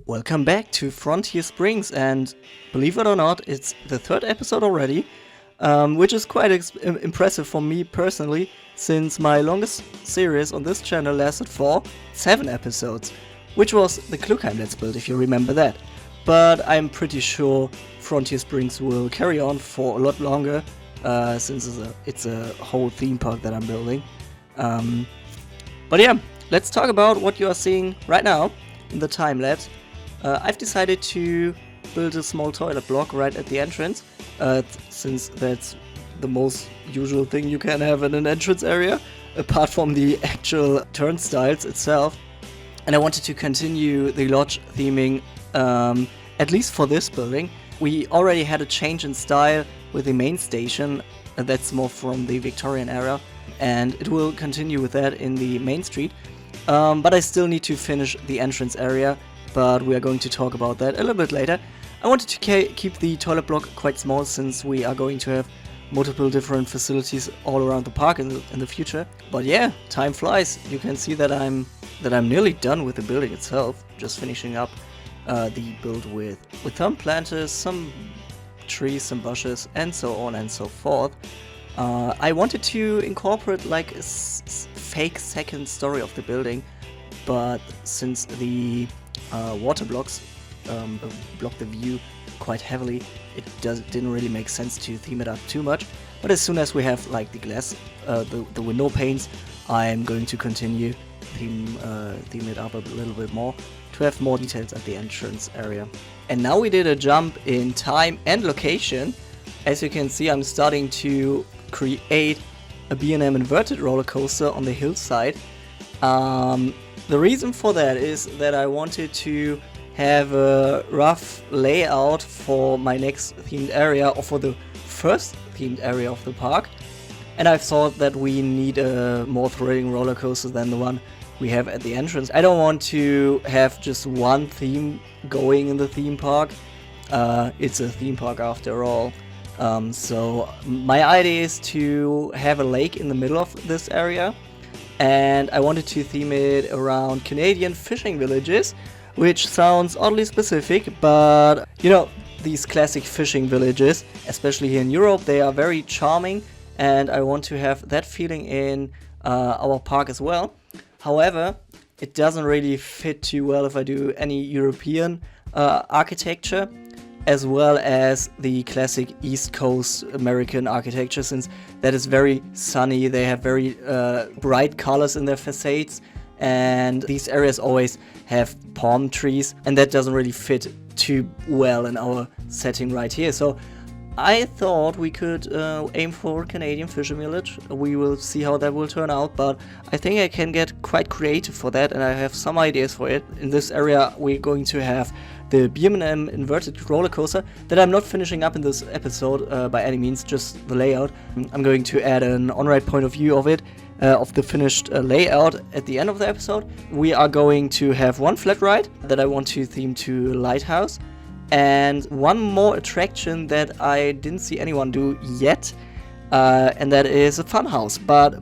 Welcome back to Frontier Springs, and believe it or not, it's the third episode already, which is quite impressive for me personally, since my longest series on this channel lasted for 7 episodes, which was the Klugheim Let's Build, if you remember that. But I'm pretty sure Frontier Springs will carry on for a lot longer, since it's a whole theme park that I'm building. But yeah, let's talk about what you are seeing right now in the time lapse. I've decided to build a small toilet block right at the entrance, since that's the most usual thing you can have in an entrance area, apart from the actual turnstiles itself. And I wanted to continue the lodge theming, at least for this building. We already had a change in style with the main station, that's more from the Victorian era, and it will continue with that in the main street. But I still need to finish the entrance area, but we are going to talk about that a little bit later. I wanted to keep the toilet block quite small, since we are going to have multiple different facilities all around the park in the future. But yeah, time flies. You can see that I'm nearly done with the building itself, just finishing up the build with some planters, some trees, some bushes, and so on and so forth. I wanted to incorporate like a fake second story of the building, but since the water blocks block the view quite heavily, it didn't really make sense to theme it up too much. But as soon as we have like the glass, the window panes, I'm going to continue theme it up a little bit more to have more details at the entrance area. And now we did a jump in time and location. As you can see, I'm starting to create a B&M inverted roller coaster on the hillside. The reason for that is that I wanted to have a rough layout for my next themed area, or for the first themed area of the park. And I thought that we need a more thrilling roller coaster than the one we have at the entrance. I don't want to have just one theme going in the theme park. It's a theme park after all. So my idea is to have a lake in the middle of this area, and I wanted to theme it around Canadian fishing villages, which sounds oddly specific, but you know, these classic fishing villages, especially here in Europe, they are very charming, and I want to have that feeling in our park as well. However, it doesn't really fit too well if I do any European architecture, as well as the classic East Coast American architecture, since that is very sunny. They have very bright colors in their facades, and these areas always have palm trees, and that doesn't really fit too well in our setting right here. So I thought we could aim for Canadian fishing village. We will see how that will turn out, but I think I can get quite creative for that, and I have some ideas for it. In this area, we're going to have the B&M inverted roller coaster that I'm not finishing up in this episode by any means, just the layout. I'm going to add an on-ride point of view of it, of the finished layout at the end of the episode. We are going to have one flat ride that I want to theme to Lighthouse, and one more attraction that I didn't see anyone do yet, and that is a fun house, but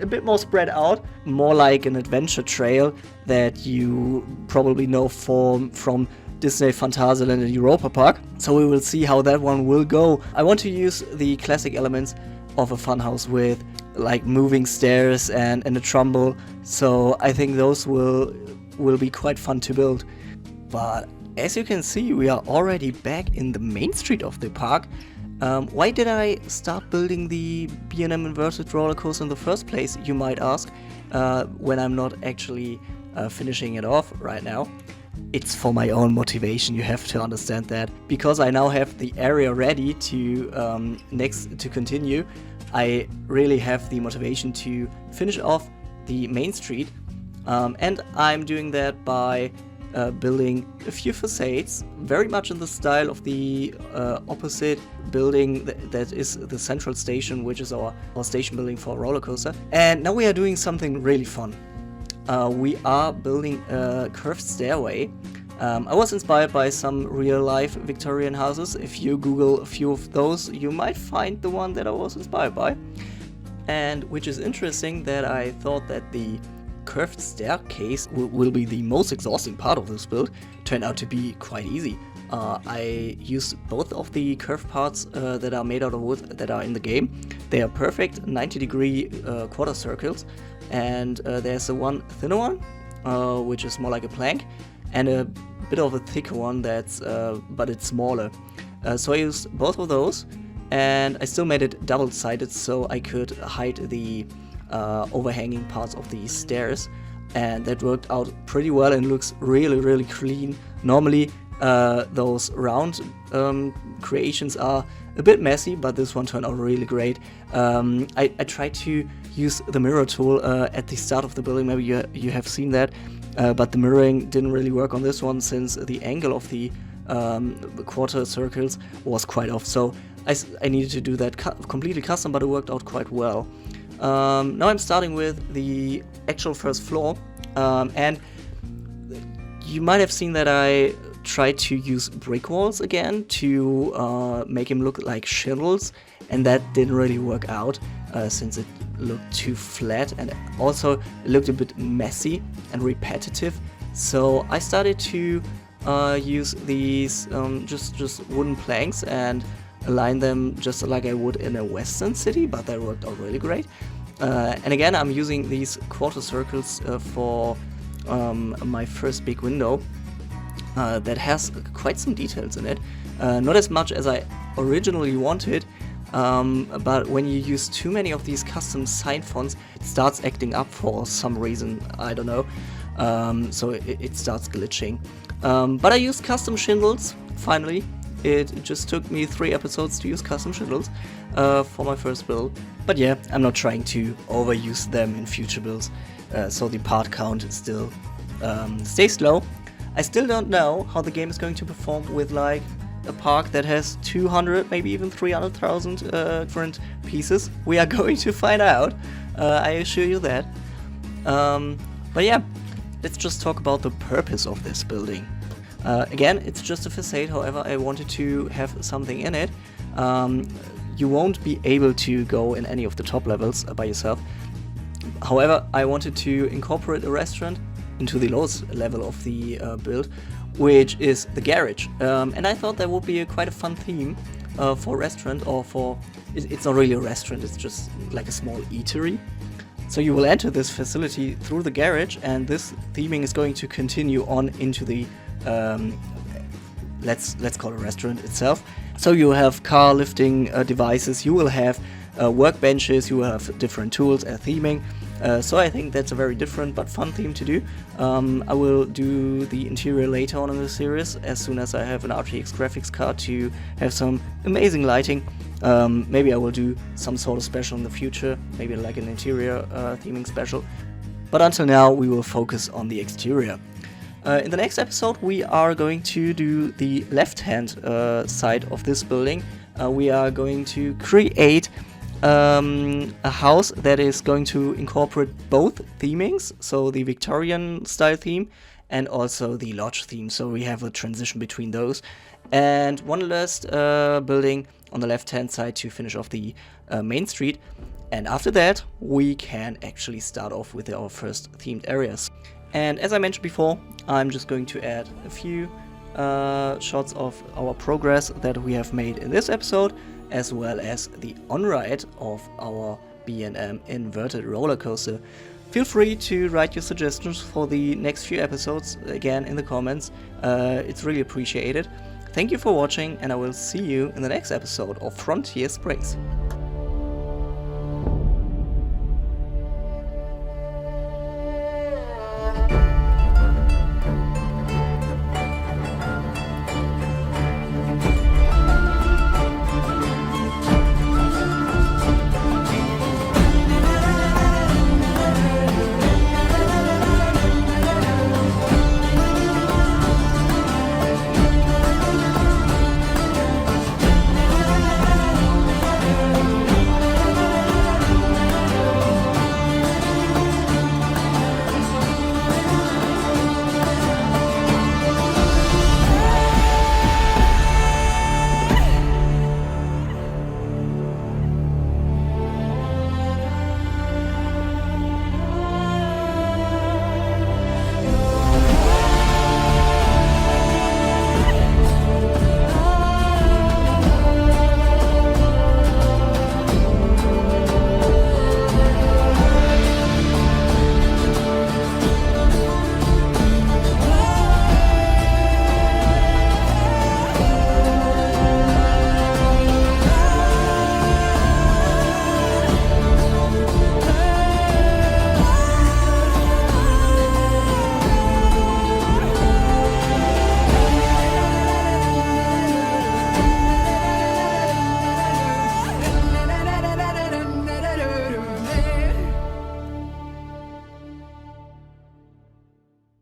a bit more spread out, more like an adventure trail that you probably know from Disney Phantasialand and Europa Park. So we will see how that one will go. I want to use the classic elements of a funhouse with like moving stairs and a trumbull, so I think those will be quite fun to build. But as you can see, we are already back in the main street of the park. Why did I start building the B&M inverted roller coaster in the first place, you might ask, when I'm not actually finishing it off right now? It's for my own motivation, you have to understand that. Because I now have the area ready to continue, I really have the motivation to finish off the main street, and I'm doing that by building a few facades, very much in the style of the opposite building that is the central station, which is our station building for a roller coaster. And now we are doing something really fun. We are building a curved stairway. I was inspired by some real-life Victorian houses. If you Google a few of those, you might find the one that I was inspired by. And which is interesting that I thought that the curved staircase will be the most exhausting part of this build, turned out to be quite easy. I used both of the curved parts that are made out of wood that are in the game. They are perfect 90-degree quarter circles, and there's a one thinner one, which is more like a plank, and a bit of a thicker one that's but it's smaller. So I used both of those, and I still made it double-sided so I could hide the overhanging parts of the stairs, and that worked out pretty well and looks really clean. Normally those round creations are a bit messy, but this one turned out really great. I tried to use the mirror tool at the start of the building. Maybe you have seen that, but the mirroring didn't really work on this one since the angle of the quarter circles was quite off. So I needed to do that completely custom, but it worked out quite well. Now I'm starting with the actual first floor, and you might have seen that I tried to use brick walls again to make him look like shingles, and that didn't really work out since it looked too flat, and also it looked a bit messy and repetitive. So I started to use these just wooden planks and align them just like I would in a western city, but that worked out really great. And again, I'm using these quarter circles for my first big window that has quite some details in it. Not as much as I originally wanted, but when you use too many of these custom sign fonts, it starts acting up for some reason, I don't know. So it starts glitching. But I used custom shingles, finally. It just took me 3 episodes to use custom shingles for my first build. But yeah, I'm not trying to overuse them in future builds, so the part count still stays low. I still don't know how the game is going to perform with like a park that has 200, maybe even 300,000 different pieces. We are going to find out, I assure you that. But yeah, let's just talk about the purpose of this building. Again, it's just a facade, however, I wanted to have something in it. You won't be able to go in any of the top levels by yourself. However, I wanted to incorporate a restaurant into the lowest level of the build, which is the garage. And I thought that would be quite a fun theme for a restaurant, or for... It's not really a restaurant, it's just like a small eatery. So you will enter this facility through the garage, and this theming is going to continue on into the let's call it a restaurant itself. So you have car lifting devices, you will have workbenches, you will have different tools and theming. So I think that's a very different but fun theme to do. I will do the interior later on in the series, as soon as I have an RTX graphics card to have some amazing lighting. Maybe I will do some sort of special in the future, maybe like an interior theming special. But until now, we will focus on the exterior. In the next episode, we are going to do the left-hand side of this building. We are going to create a house that is going to incorporate both themings, so the Victorian style theme and also the lodge theme, so we have a transition between those. And one last building on the left-hand side to finish off the main street. And after that, we can actually start off with our first themed areas. And as I mentioned before, I'm just going to add a few shots of our progress that we have made in this episode, as well as the onride of our B&M inverted roller coaster. Feel free to write your suggestions for the next few episodes again in the comments. It's really appreciated. Thank you for watching, and I will see you in the next episode of Frontier Springs.